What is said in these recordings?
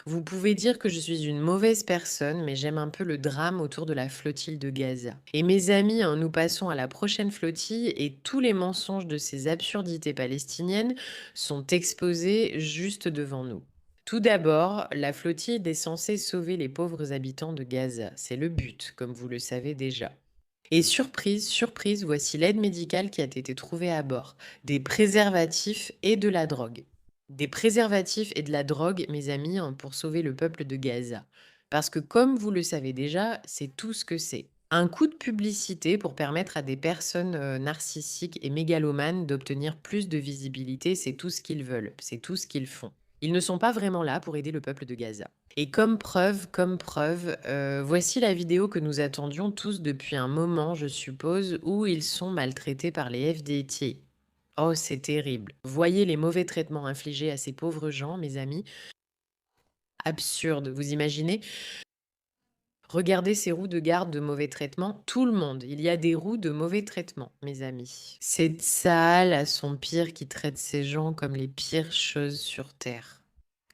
Vous pouvez dire que je suis une mauvaise personne, mais j'aime un peu le drame autour de la flottille de Gaza. Et mes amis, hein, nous passons à la prochaine flottille et tous les mensonges de ces absurdités palestiniennes sont exposés juste devant nous. Tout d'abord, la flottille est censée sauver les pauvres habitants de Gaza. C'est le but, comme vous le savez déjà. Et surprise, surprise, voici l'aide médicale qui a été trouvée à bord. Des préservatifs et de la drogue. Des préservatifs et de la drogue, mes amis, hein, pour sauver le peuple de Gaza. Parce que comme vous le savez déjà, c'est tout ce que c'est. Un coup de publicité pour permettre à des personnes narcissiques et mégalomanes d'obtenir plus de visibilité, c'est tout ce qu'ils veulent, c'est tout ce qu'ils font. Ils ne sont pas vraiment là pour aider le peuple de Gaza. Et comme preuve, voici la vidéo que nous attendions tous depuis un moment, je suppose, où ils sont maltraités par les FDT. Oh, c'est terrible. Voyez les mauvais traitements infligés à ces pauvres gens, mes amis. Absurde, vous imaginez? Regardez ces roues de garde de mauvais traitement. Tout le monde, il y a des roues de mauvais traitement, mes amis. C'est Tsahal à son pire qui traite ces gens comme les pires choses sur Terre.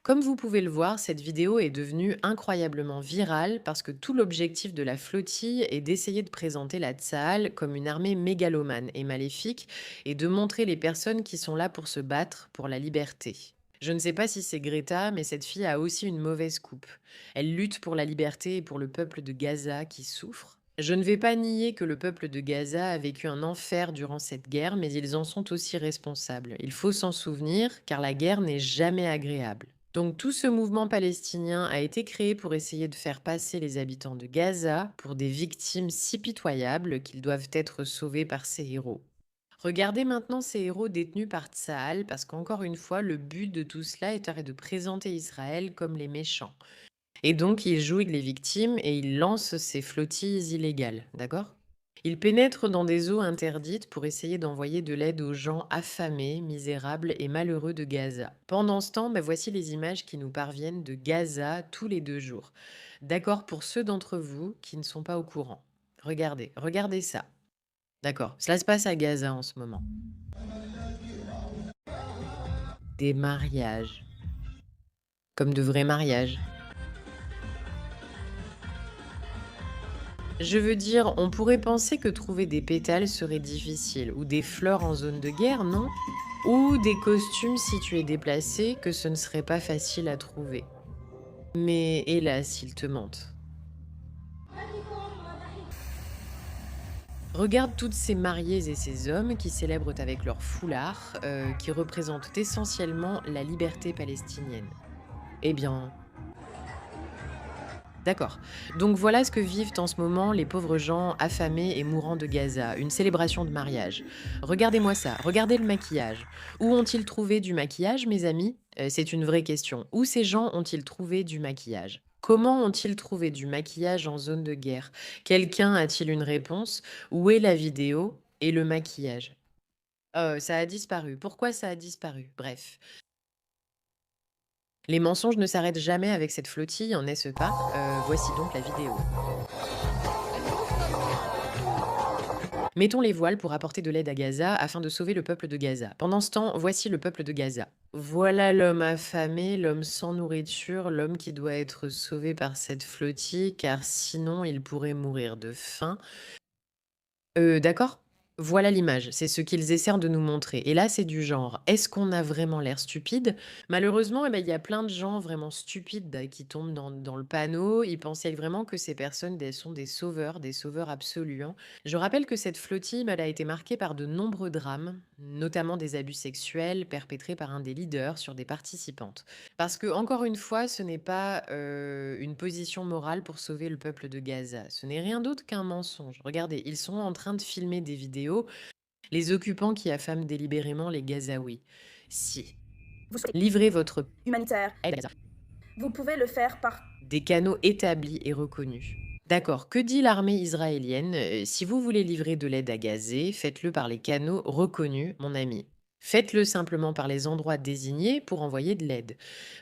Comme vous pouvez le voir, cette vidéo est devenue incroyablement virale parce que tout l'objectif de la flottille est d'essayer de présenter la Tsahal comme une armée mégalomane et maléfique et de montrer les personnes qui sont là pour se battre pour la liberté. Je ne sais pas si c'est Greta, mais cette fille a aussi une mauvaise coupe. Elle lutte pour la liberté et pour le peuple de Gaza qui souffre. Je ne vais pas nier que le peuple de Gaza a vécu un enfer durant cette guerre, mais ils en sont aussi responsables. Il faut s'en souvenir, car la guerre n'est jamais agréable. Donc tout ce mouvement palestinien a été créé pour essayer de faire passer les habitants de Gaza pour des victimes si pitoyables qu'ils doivent être sauvés par ces héros. Regardez maintenant ces héros détenus par Tsahal, parce qu'encore une fois, le but de tout cela est de présenter Israël comme les méchants. Et donc, ils jouent avec les victimes et ils lancent ces flottilles illégales, d'accord? Ils pénètrent dans des eaux interdites pour essayer d'envoyer de l'aide aux gens affamés, misérables et malheureux de Gaza. Pendant ce temps, voici les images qui nous parviennent de Gaza tous les 2 jours. D'accord, pour ceux d'entre vous qui ne sont pas au courant. Regardez, regardez ça. D'accord, cela se passe à Gaza en ce moment. Des mariages, comme de vrais mariages. Je veux dire, on pourrait penser que trouver des pétales serait difficile, ou des fleurs en zone de guerre, non? Ou des costumes si tu es déplacé, que ce ne serait pas facile à trouver. Mais hélas, ils te mentent. Regarde toutes ces mariées et ces hommes qui célèbrent avec leur foulard, qui représentent essentiellement la liberté palestinienne. Eh bien, d'accord. Donc voilà ce que vivent en ce moment les pauvres gens affamés et mourants de Gaza, une célébration de mariage. Regardez-moi ça, regardez le maquillage. Où ont-ils trouvé du maquillage, mes amis? C'est une vraie question. Où ces gens ont-ils trouvé du maquillage? Comment ont-ils trouvé du maquillage en zone de guerre? Quelqu'un a-t-il une réponse? Où est la vidéo et le maquillage? Ça a disparu. Pourquoi ça a disparu? Bref. Les mensonges ne s'arrêtent jamais avec cette flottille, en est-ce pas? Voici donc la vidéo. Mettons les voiles pour apporter de l'aide à Gaza afin de sauver le peuple de Gaza. Pendant ce temps, voici le peuple de Gaza. Voilà l'homme affamé, l'homme sans nourriture, l'homme qui doit être sauvé par cette flottille, car sinon il pourrait mourir de faim. D'accord? Voilà l'image, c'est ce qu'ils essaient de nous montrer. Et là, c'est du genre, est-ce qu'on a vraiment l'air stupide? Malheureusement, il y a plein de gens vraiment stupides qui tombent dans le panneau. Ils pensaient vraiment que ces personnes sont des sauveurs absolus, hein. Je rappelle que cette flottille, elle a été marquée par de nombreux drames, notamment des abus sexuels perpétrés par un des leaders sur des participantes. Parce que, encore une fois, ce n'est pas une position morale pour sauver le peuple de Gaza. Ce n'est rien d'autre qu'un mensonge. Regardez, ils sont en train de filmer des vidéos, les occupants qui affament délibérément les Gazaouis. Si. Vous souhaitez Livrez votre humanitaire. aide à Gaza. Vous pouvez le faire par Des canaux établis et reconnus. D'accord, que dit l'armée israélienne? Si vous voulez livrer de l'aide à Gaza, faites-le par les canaux reconnus, mon ami. Faites-le simplement par les endroits désignés pour envoyer de l'aide.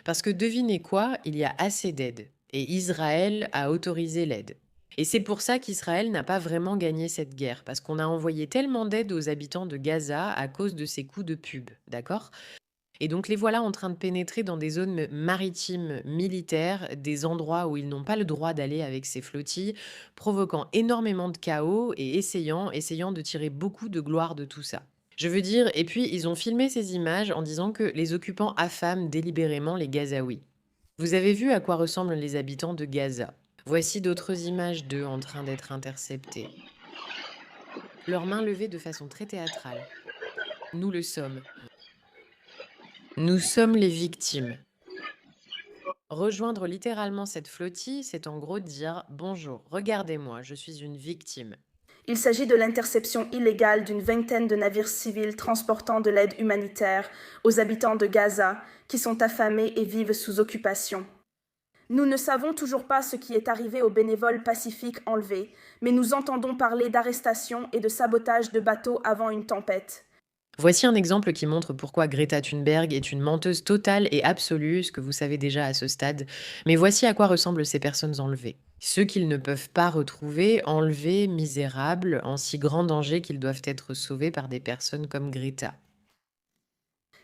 Parce que devinez quoi? Il y a assez d'aide. Et Israël a autorisé l'aide. Et c'est pour ça qu'Israël n'a pas vraiment gagné cette guerre, parce qu'on a envoyé tellement d'aide aux habitants de Gaza à cause de ces coups de pub, d'accord? Et donc les voilà en train de pénétrer dans des zones maritimes militaires, des endroits où ils n'ont pas le droit d'aller avec ces flottilles, provoquant énormément de chaos et essayant de tirer beaucoup de gloire de tout ça. Je veux dire, et puis ils ont filmé ces images en disant que les occupants affament délibérément les Gazaouis. Vous avez vu à quoi ressemblent les habitants de Gaza. Voici d'autres images d'eux en train d'être interceptés. Leurs mains levées de façon très théâtrale. Nous le sommes. Nous sommes les victimes. Rejoindre littéralement cette flottille, c'est en gros dire: «Bonjour, regardez-moi, je suis une victime». Il s'agit de l'interception illégale d'une vingtaine de navires civils transportant de l'aide humanitaire aux habitants de Gaza qui sont affamés et vivent sous occupation. Nous ne savons toujours pas ce qui est arrivé aux bénévoles pacifiques enlevés, mais nous entendons parler d'arrestations et de sabotage de bateaux avant une tempête. Voici un exemple qui montre pourquoi Greta Thunberg est une menteuse totale et absolue, ce que vous savez déjà à ce stade. Mais voici à quoi ressemblent ces personnes enlevées. Ceux qu'ils ne peuvent pas retrouver, enlevés, misérables, en si grand danger qu'ils doivent être sauvés par des personnes comme Greta.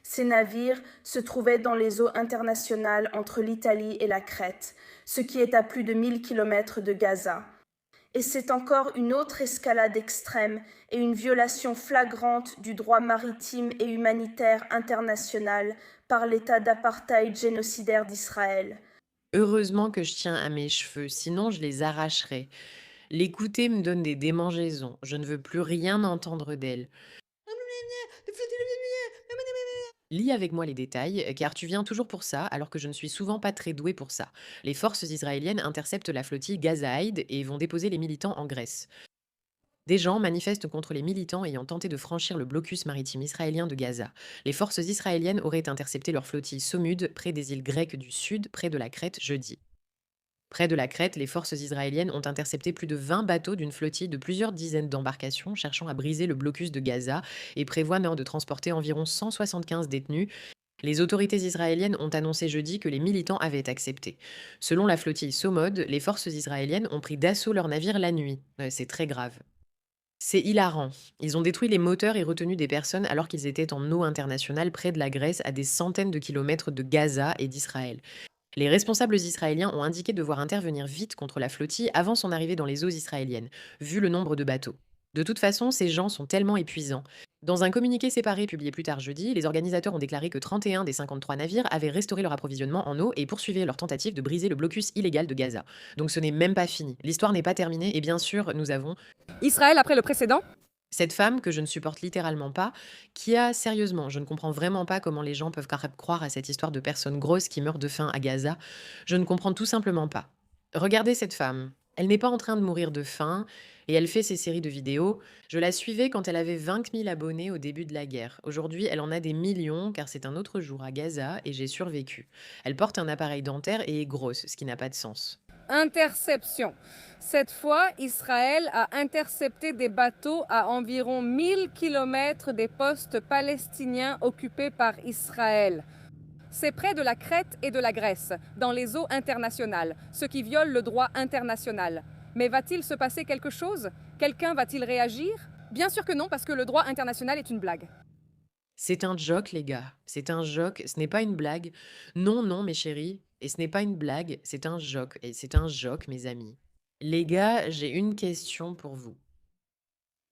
Ces navires se trouvaient dans les eaux internationales entre l'Italie et la Crète, ce qui est à plus de 1000 kilomètres de Gaza. Et c'est encore une autre escalade extrême et une violation flagrante du droit maritime et humanitaire international par l'État d'apartheid génocidaire d'Israël. Heureusement que je tiens à mes cheveux, sinon je les arracherais. L'écouter me donne des démangeaisons. Je ne veux plus rien entendre d'elle. Lis avec moi les détails, car tu viens toujours pour ça, alors que je ne suis souvent pas très douée pour ça. Les forces israéliennes interceptent la flottille Gazaïd et vont déposer les militants en Grèce. Des gens manifestent contre les militants ayant tenté de franchir le blocus maritime israélien de Gaza. Les forces israéliennes auraient intercepté leur flottille Sommud près des îles grecques du sud, près de la Crète, jeudi. Près de la Crète, les forces israéliennes ont intercepté plus de 20 bateaux d'une flottille de plusieurs dizaines d'embarcations cherchant à briser le blocus de Gaza et prévoient de transporter environ 175 détenus. Les autorités israéliennes ont annoncé jeudi que les militants avaient accepté. Selon la flottille Somod, les forces israéliennes ont pris d'assaut leur navire la nuit. C'est très grave. C'est hilarant. Ils ont détruit les moteurs et retenu des personnes alors qu'ils étaient en eau internationale près de la Grèce à des centaines de kilomètres de Gaza et d'Israël. Les responsables israéliens ont indiqué devoir intervenir vite contre la flottille avant son arrivée dans les eaux israéliennes, vu le nombre de bateaux. De toute façon, ces gens sont tellement épuisants. Dans un communiqué séparé publié plus tard jeudi, les organisateurs ont déclaré que 31 des 53 navires avaient restauré leur approvisionnement en eau et poursuivaient leur tentative de briser le blocus illégal de Gaza. Donc ce n'est même pas fini. L'histoire n'est pas terminée et bien sûr, nous avons Israël après le précédent? cette femme que je ne supporte littéralement pas, qui a sérieusement, je ne comprends vraiment pas comment les gens peuvent croire à cette histoire de personnes grosses qui meurent de faim à Gaza. Je ne comprends tout simplement pas. Regardez cette femme. Elle n'est pas en train de mourir de faim et elle fait ses séries de vidéos. Je la suivais quand elle avait 20 000 abonnés au début de la guerre. Aujourd'hui, elle en a des millions car c'est un autre jour à Gaza et j'ai survécu. Elle porte un appareil dentaire et est grosse, ce qui n'a pas de sens. Interception. Cette fois, Israël a intercepté des bateaux à environ 1000 kilomètres des postes palestiniens occupés par Israël. C'est près de la Crète et de la Grèce, dans les eaux internationales, ce qui viole le droit international. Mais va-t-il se passer quelque chose? Quelqu'un va-t-il réagir? Bien sûr que non, parce que le droit international est une blague. C'est un joke, les gars. C'est un joke. Ce n'est pas une blague. Non, non, mes chéris. Et ce n'est pas une blague. C'est un joke. Et c'est un joke, mes amis. Les gars, j'ai une question pour vous.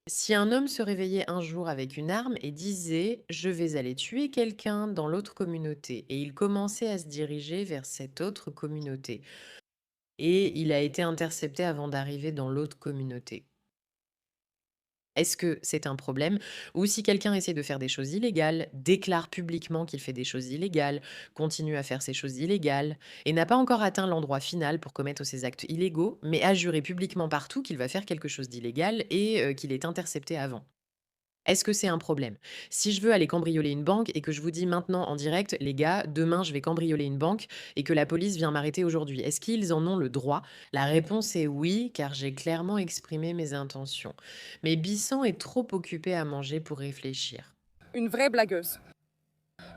Si un homme se réveillait un jour avec une arme et disait: «Je vais aller tuer quelqu'un dans l'autre communauté», et il commençait à se diriger vers cette autre communauté, et il a été intercepté avant d'arriver dans l'autre communauté. Est-ce que c'est un problème? Ou si quelqu'un essaie de faire des choses illégales, déclare publiquement qu'il fait des choses illégales, continue à faire ces choses illégales, et n'a pas encore atteint l'endroit final pour commettre ses actes illégaux, mais a juré publiquement partout qu'il va faire quelque chose d'illégal et qu'il est intercepté avant. Est-ce que c'est un problème? Si je veux aller cambrioler une banque et que je vous dis maintenant en direct: «Les gars, demain je vais cambrioler une banque», et que la police vient m'arrêter aujourd'hui, est-ce qu'ils en ont le droit? La réponse est oui, car j'ai clairement exprimé mes intentions. Mais Bissan est trop occupé à manger pour réfléchir. Une vraie blagueuse.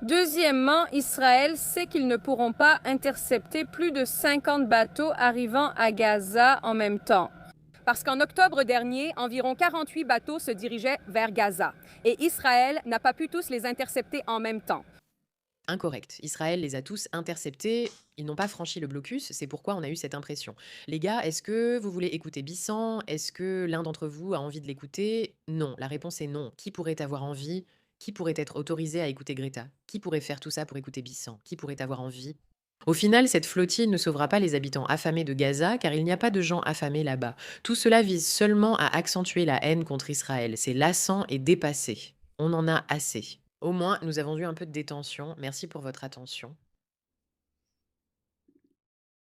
Deuxièmement, Israël sait qu'ils ne pourront pas intercepter plus de 50 bateaux arrivant à Gaza en même temps. Parce qu'en octobre dernier, environ 48 bateaux se dirigeaient vers Gaza. Et Israël n'a pas pu tous les intercepter en même temps. Incorrect. Israël les a tous interceptés. Ils n'ont pas franchi le blocus. C'est pourquoi on a eu cette impression. Les gars, est-ce que vous voulez écouter Bissan? Est-ce que l'un d'entre vous a envie de l'écouter? Non. La réponse est non. Qui pourrait avoir envie? Qui pourrait être autorisé à écouter Greta? Qui pourrait faire tout ça pour écouter Bissan? Qui pourrait avoir envie? Au final, cette flottille ne sauvera pas les habitants affamés de Gaza, car il n'y a pas de gens affamés là-bas. Tout cela vise seulement à accentuer la haine contre Israël. C'est lassant et dépassé. On en a assez. Au moins, nous avons eu un peu de détention. Merci pour votre attention.